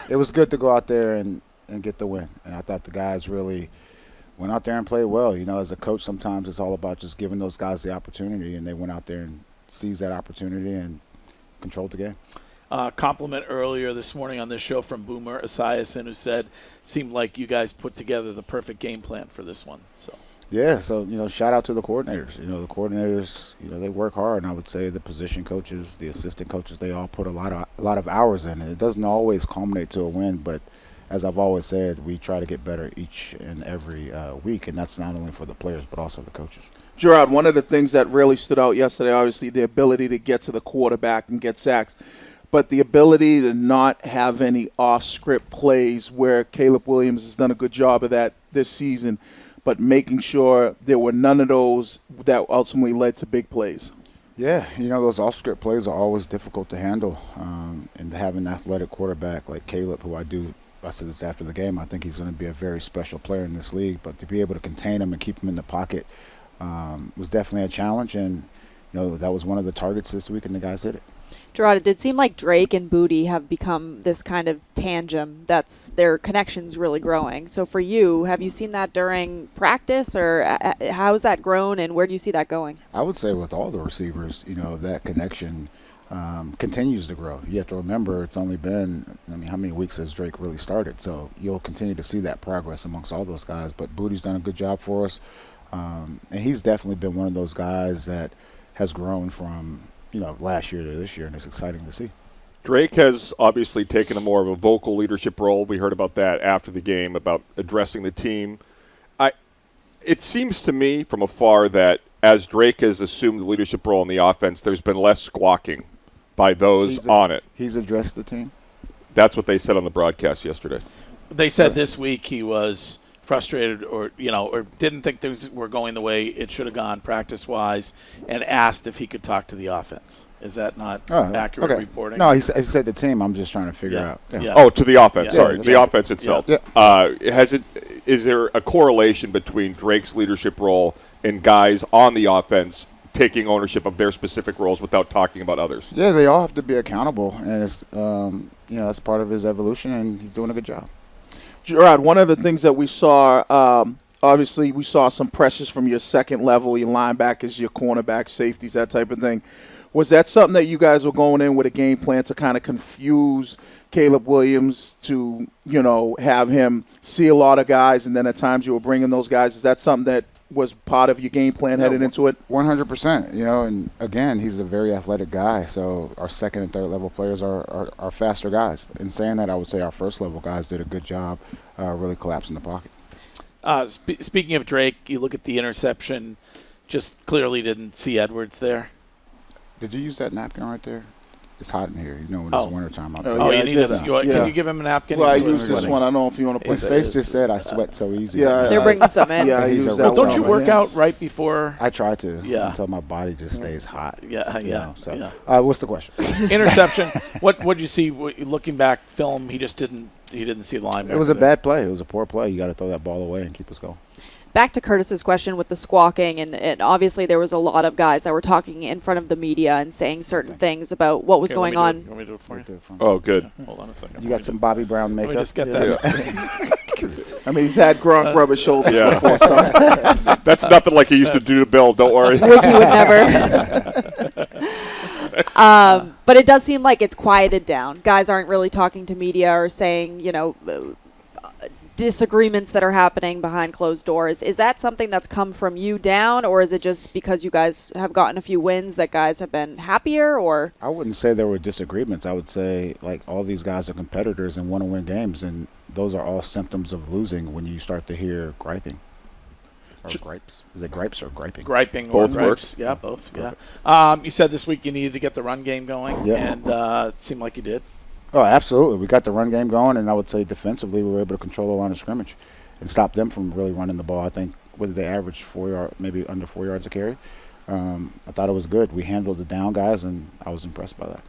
it was good to go out there and get the win. And I thought the guys really went out there and played well. You know, as a coach, sometimes it's all about just giving those guys the opportunity, and they went out there and seized that opportunity and controlled the game. Compliment earlier this morning on this show from Boomer Esiason, who said, seemed like you guys put together the perfect game plan for this one. So. Yeah, so, you know, shout out to the coordinators. You know, the coordinators, you know, they work hard, and I would say the position coaches, the assistant coaches, they all put a lot of hours in. And it doesn't always culminate to a win, but as I've always said, we try to get better each and every week, and that's not only for the players but also the coaches. Jerod, one of the things that really stood out yesterday, obviously, the ability to get to the quarterback and get sacks, but the ability to not have any off-script plays where Caleb Williams has done a good job of that this season, but making sure there were none of those that ultimately led to big plays. Yeah, you know, those off-script plays are always difficult to handle, and to have an athletic quarterback like Caleb, who I said this after the game, I think he's going to be a very special player in this league, but to be able to contain him and keep him in the pocket was definitely a challenge, and, you know, that was one of the targets this week, and the guys hit it. Jerod, it did seem like Drake and Booty have become this kind of tandem. That's their connection's really growing. So for you, have you seen that during practice, or how's that grown, and where do you see that going? I would say with all the receivers, you know, that connection continues to grow. You have to remember it's only been, I mean, how many weeks has Drake really started? So you'll continue to see that progress amongst all those guys. But Booty's done a good job for us, and he's definitely been one of those guys that has grown from, you know, last year to this year, and it's exciting to see. Drake has obviously taken a more of a vocal leadership role. We heard about that after the game, about addressing the team. It seems to me from afar that as Drake has assumed the leadership role in the offense, there's been less squawking by those on it. He's addressed the team? That's what they said on the broadcast yesterday. They said this week he was frustrated or didn't think things were going the way it should have gone practice-wise, and asked if he could talk to the offense. Is that not accurate reporting? No, he said the team. I'm just trying to figure out. Yeah. Yeah. Oh, to the offense. Yeah. Sorry, the offense itself. Yeah. Is there a correlation between Drake's leadership role and guys on the offense taking ownership of their specific roles without talking about others? Yeah, they all have to be accountable, and it's that's part of his evolution, and he's doing a good job. Jerod, one of the things that we saw, obviously we saw some pressures from your second level, your linebackers, your cornerbacks, safeties, that type of thing. Was that something that you guys were going in with a game plan to kind of confuse Caleb Williams to, have him see a lot of guys, and then at times you were bringing those guys? Is that something that was part of your game plan headed into it? 100%. And again, he's a very athletic guy, so our second and third level players are faster guys. In saying that, I would say our first level guys did a good job really collapsing the pocket. Speaking of Drake, you look at the interception, just clearly didn't see Edwards there. Did you use that napkin right there? It's hot in here. When it's wintertime outside. Can you give him a napkin? Well, I used this one. I don't know if you want to play Stace just said I sweet so easy. Yeah, they're bringing some in. Yeah, I use that. Well, don't you work out right before? I try to. Yeah. Until my body just stays hot. What's the question? Interception. What did you see? Looking back, film. He didn't see the linebacker. It was a bad play. It was a poor play. You got to throw that ball away and keep us going. Back to Curtis's question with the squawking, and obviously there was a lot of guys that were talking in front of the media and saying certain things about what was going on. You want me to do it for you? Oh, good. Yeah. Hold on a second. You got some Bobby Brown makeup? Let me just get that. I mean, he's had Gronk rub his shoulders before. So. That's nothing like he used to do to Bill. Don't worry. Wookie would never. But it does seem like it's quieted down. Guys aren't really talking to media or saying, disagreements that are happening behind closed doors. Is that something that's come from you down, or is it just because you guys have gotten a few wins that guys have been happier? Or I wouldn't say there were disagreements. I would say all these guys are competitors and want to win games, and those are all symptoms of losing when you start to hear griping. Or gripes. Is it gripes or griping? Griping both or gripes. Works. Yeah, both. Yeah. You said this week you needed to get the run game going, and it seemed like you did. Oh, absolutely. We got the run game going, and I would say defensively we were able to control the line of scrimmage and stop them from really running the ball. I think, what did they average, 4 yards, maybe under 4 yards a carry? I thought it was good. We handled the down guys, and I was impressed by that.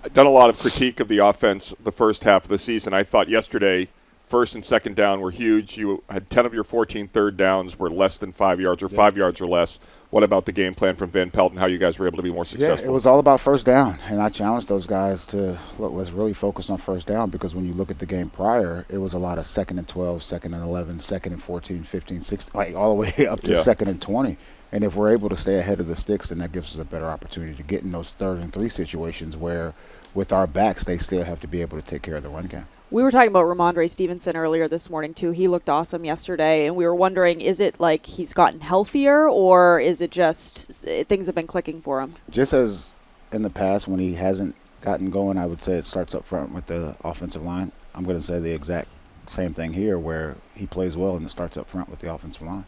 I've done a lot of critique of the offense the first half of the season. I thought yesterday first and second down were huge. You had 10 of your 14 third downs were less than 5 yards or 5 yards or less. what about the game plan from Van Pelt and how you guys were able to be more successful? Yeah, it was all about first down, and I challenged those guys to, look, let's really focus on first down, because when you look at the game prior, it was a lot of 2nd and 12, 2nd and 11, 2nd and 14, 15, 16, like all the way up to 2nd and 20. And if we're able to stay ahead of the sticks, then that gives us a better opportunity to get in those 3rd and 3 situations where with our backs, they still have to be able to take care of the run game. We were talking about Ramondre Stevenson earlier this morning, too. He looked awesome yesterday, and we were wondering, is it like he's gotten healthier, or is it just things have been clicking for him? Just as in the past when he hasn't gotten going, I would say it starts up front with the offensive line. I'm going to say the exact same thing here, where he plays well and it starts up front with the offensive line.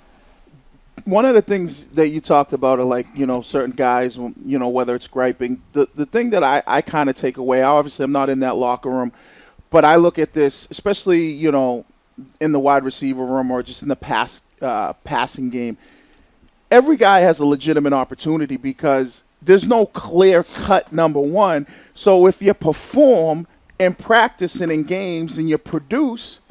One of the things that you talked about are like, certain guys, whether it's griping. The thing that I kind of take away, obviously I'm not in that locker room, but I look at this, especially, in the wide receiver room or just in the passing game. Every guy has a legitimate opportunity because there's no clear-cut number one. So if you perform in practice and in games and you produce,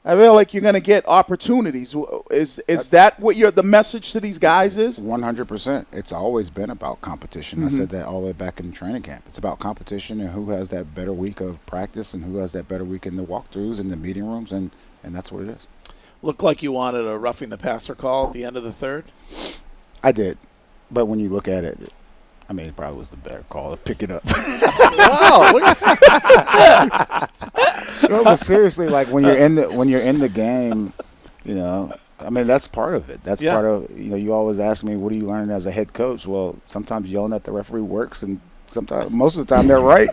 I feel like you're going to get opportunities. Is that what the message to these guys is? 100%. It's always been about competition. I said that all the way back in training camp. It's about competition and who has that better week of practice and who has that better week in the walkthroughs and the meeting rooms, and that's what it is. Looked like you wanted a roughing the passer call at the end of the 3rd. I did. But when you look at it, I mean, it probably was the better call to pick it up. No, but seriously, like when you're in the game, I mean, that's part of it. That's part of, you always ask me, what are you learning as a head coach? Well, sometimes yelling at the referee works, and sometimes, most of the time, they're right.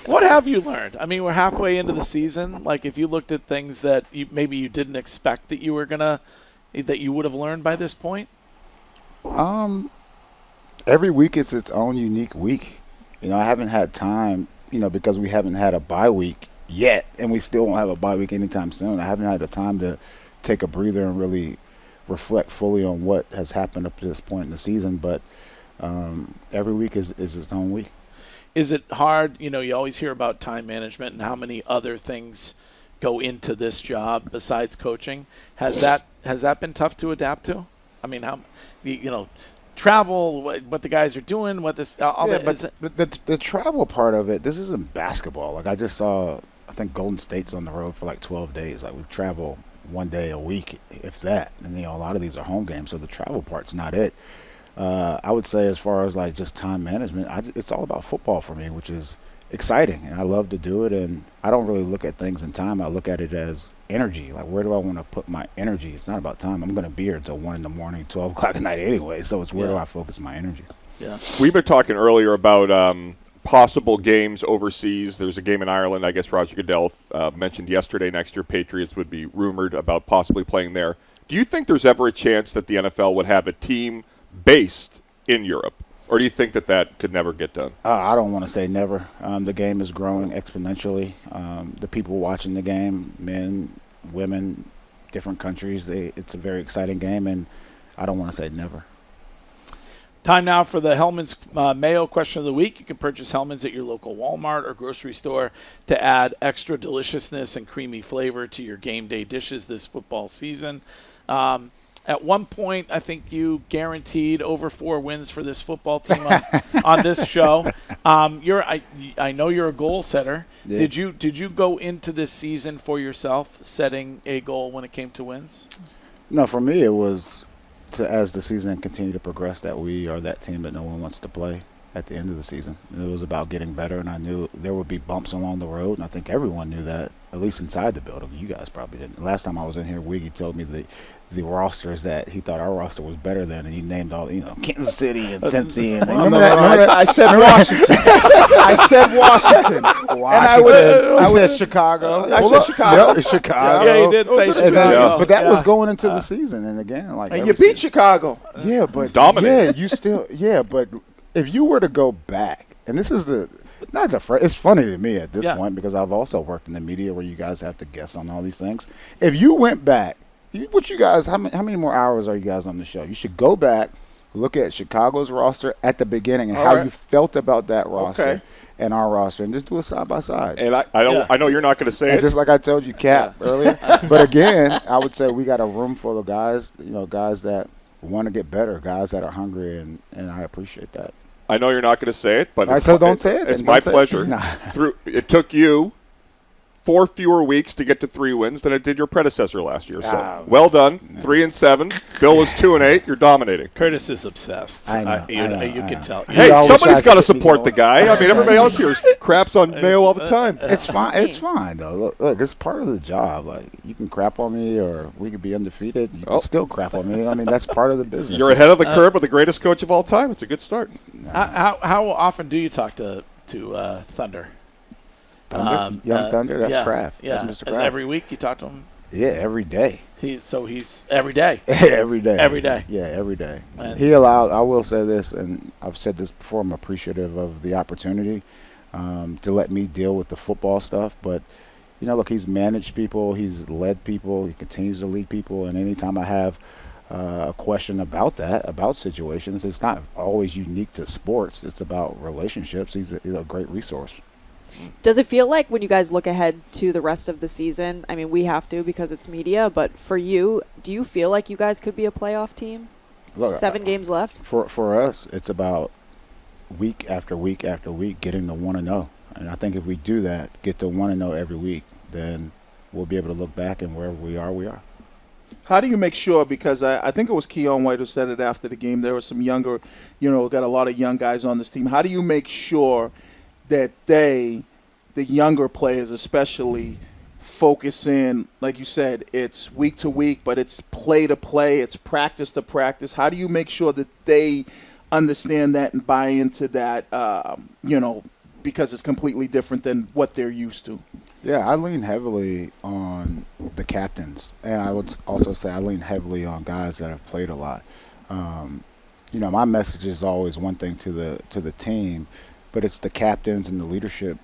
What have you learned? I mean, we're halfway into the season. Like, if you looked at things that maybe you didn't expect that you would have learned by this point? Every week is its own unique week. I haven't had time, because we haven't had a bye week yet, and we still won't have a bye week anytime soon. I haven't had the time to take a breather and really reflect fully on what has happened up to this point in the season. But every week is its own week. Is it hard? You always hear about time management and how many other things go into this job besides coaching. Has that been tough to adapt to? I mean, travel, what the guys are doing, what this all that is. The travel part of it, this isn't basketball. Like, I just saw, I think Golden State's on the road for like 12 days. Like, we travel one day a week, if that. And a lot of these are home games, so the travel part's not it. I would say, as far as like just time management, it's all about football for me, which is exciting, and I love to do it. And I don't really look at things in time. I look at it as energy. Like, where do I want to put my energy? It's not about time. I'm going to be here until 1 a.m, 12 o'clock at night anyway. So it's where do I focus my energy? Yeah. We've been talking earlier about possible games overseas. There's a game in Ireland. I guess Roger Goodell mentioned yesterday next year Patriots would be rumored about possibly playing there. Do you think there's ever a chance that the NFL would have a team based in Europe? Or do you think that could never get done? I don't want to say never. The game is growing exponentially. The people watching the game, men, women, different countries, it's a very exciting game, and I don't want to say never. Time now for the Hellman's Mayo question of the week. You can purchase Hellman's at your local Walmart or grocery store to add extra deliciousness and creamy flavor to your game day dishes this football season. At one point, I think you guaranteed over 4 wins for this football team on this show. I know you're a goal setter. Yeah. Did you go into this season for yourself setting a goal when it came to wins? No, for me it was as the season continued to progress, that we are that team that no one wants to play at the end of the season. It was about getting better, and I knew there would be bumps along the road, and I think everyone knew that, at least inside the building. You guys probably didn't. Last time I was in here, Wiggy told me the rosters that he thought our roster was better than, and he named all, Kansas City and Tennessee. And I said Washington. I said Washington. And I said Chicago. I said Chicago. Yep, Chicago. Yeah, he did say Chicago. But that was going into the season, and again, and you beat Chicago. Yeah, but dominant. Yeah, you still. Yeah, but if you were to go back, and this is it's funny to me at this point, because I've also worked in the media where you guys have to guess on all these things. If you went back, how many more hours are you guys on the show? You should go back, look at Chicago's roster at the beginning and how you felt about that roster and our roster, and just do a side by side. And I know you're not going to say it. Just like I told you, Cap, earlier. But again, I would say we got a room full of guys, guys that want to get better, guys that are hungry, and I appreciate that. I know you're not going to say it, but don't say it. It's my pleasure. It took you 4 fewer weeks to get to 3 wins than it did your predecessor last year. So well done. 3-7. Bill was 2-8. You're dominating. Curtis is obsessed. I know. You can tell. Hey, somebody's got to support the guy. I mean, everybody else here craps on Mayo all the time. It's fine. It's fine though. Look, it's part of the job. Like, you can crap on me, or we could be undefeated. You can still crap on me. I mean, that's part of the business. You're ahead of the curve with the greatest coach of all time. It's a good start. How often do you talk to Thunder? Thunder? Young Thunder? That's Kraft. Yeah. That's Mr. Kraft. Every week you talk to him? Yeah, every day. He's every day. Every day. Every day. Yeah, every day. And I will say this, and I've said this before, I'm appreciative of the opportunity to let me deal with the football stuff. But, look, he's managed people, he's led people, he continues to lead people, and anytime I have a question about situations, it's not always unique to sports. It's about relationships. He's a great resource. Does it feel like when you guys look ahead to the rest of the season, I mean, we have to because it's media, but for you, do you feel like you guys could be a playoff team? Look, 7 games left? For us, it's about week after week after week getting to 1-0. And I think if we do that, get to 1-0 every week, then we'll be able to look back, and wherever we are, we are. How do you make sure, because I think it was Keon White who said it after the game, there were some younger, got a lot of young guys on this team. How do you make sure that the younger players especially, focus in, like you said, it's week to week, but it's play to play, it's practice to practice? How do you make sure that they understand that and buy into that, because it's completely different than what they're used to? Yeah, I lean heavily on the captains, and I would also say I lean heavily on guys that have played a lot. My message is always one thing to the team, but it's the captains and the leadership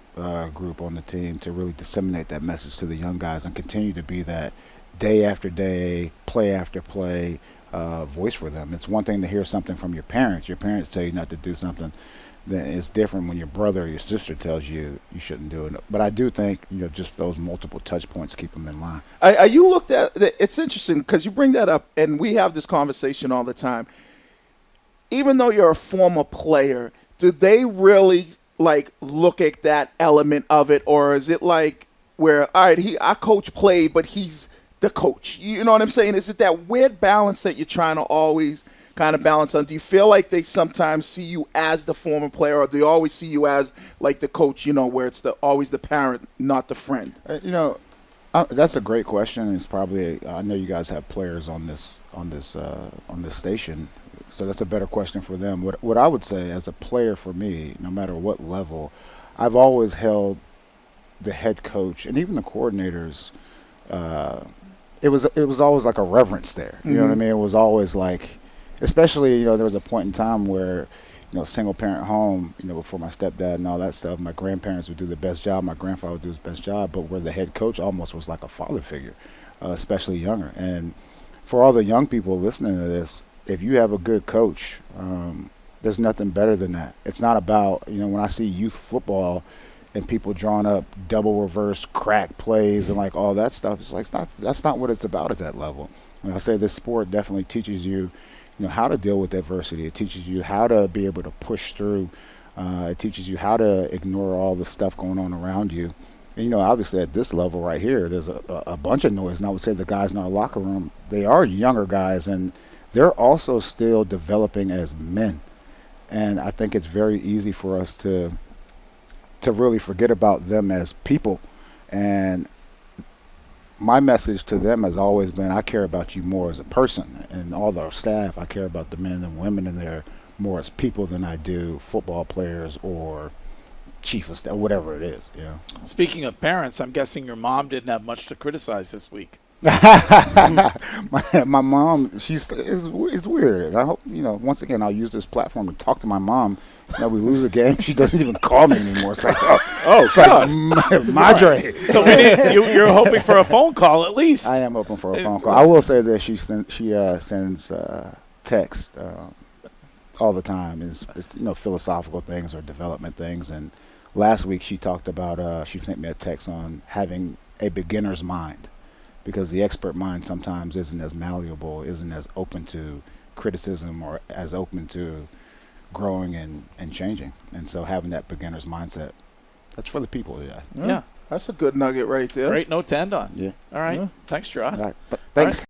group on the team to really disseminate that message to the young guys and continue to be that day after day, play after play voice for them. It's one thing to hear something from your parents. Your parents tell you not to do something. Then it's different when your brother or your sister tells you you shouldn't do it. But I do think just those multiple touch points keep them in line. Are you looked at? It's interesting because you bring that up, and we have this conversation all the time. Even though you're a former player, do they really look at that element of it, or is it like where, all right, our coach played, but he's the coach? You know what I'm saying? Is it that weird balance that you're trying to always kind of balance on? Do you feel like they sometimes see you as the former player, or do they always see you as like the coach? Where it's always the parent, not the friend. That's a great question. It's probably I know you guys have players on this station. So that's a better question for them. What I would say as a player for me, no matter what level, I've always held the head coach and even the coordinators. It was always like a reverence there. You know what I mean? It was always like, especially there was a point in time where single parent home. Before my stepdad and all that stuff, my grandparents would do the best job. My grandfather would do his best job, but where the head coach almost was like a father figure, especially younger. And for all the young people listening to this, if you have a good coach, there's nothing better than that. It's not about, when I see youth football and people drawing up double reverse crack plays and like all that stuff, it's like that's not what it's about at that level. And I say this sport definitely teaches you, how to deal with adversity. It teaches you how to be able to push through. It teaches you how to ignore all the stuff going on around you. And, obviously at this level right here, there's a bunch of noise. And I would say the guys in our locker room, they are younger guys, and they're also still developing as men. And I think it's very easy for us to really forget about them as people. And my message to them has always been, I care about you more as a person. And all our staff, I care about the men and women in there more as people than I do football players or chief of staff, whatever it is. Speaking of parents, I'm guessing your mom didn't have much to criticize this week. my mom, it's weird. I hope once again I'll use this platform to talk to my mom. We lose a game, she doesn't even call me anymore. It's like, Madre. So you're hoping for a phone call at least. I am hoping for a phone call. I will say that she sends text all the time. It's philosophical things or development things. And last week she talked about she sent me a text on having a beginner's mind. Because the expert mind sometimes isn't as malleable, isn't as open to criticism or as open to growing and changing. And so having that beginner's mindset, that's for the people. Yeah. That's a good nugget right there. Great note to end on. Yeah. All right. Thanks, Jerod. All right. Thanks.